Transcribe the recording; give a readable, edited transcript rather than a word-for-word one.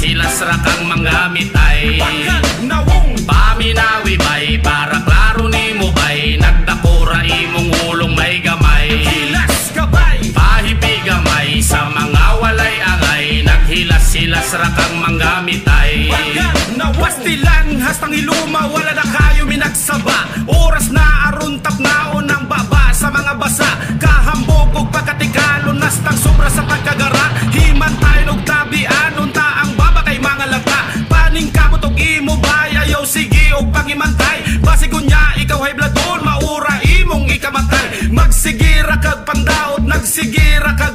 hilas-hilas ra kang manggamitay. Paminawi bay, para klaro nimo bay, nagdakura imong ulong may gamay. Pahipi gamay sa mga walay angay, naghilas-hilas ra kang manggamitay. Pastilan hastang iluma, wala na kayo minagsaba. Oras na aruntap naon ang baba sa mga basa. Kahambog og pagkatigalon, nastang sobra sa pagkagara. Himan tayo og tabian, unta ang baba kay mga lata. Paning kamot og imo bay, ayaw sige og pangimantay. Basigon niya ikaw hay bladon, maura imong ikamatay. Magsigira kag pandaot, nagsigira kag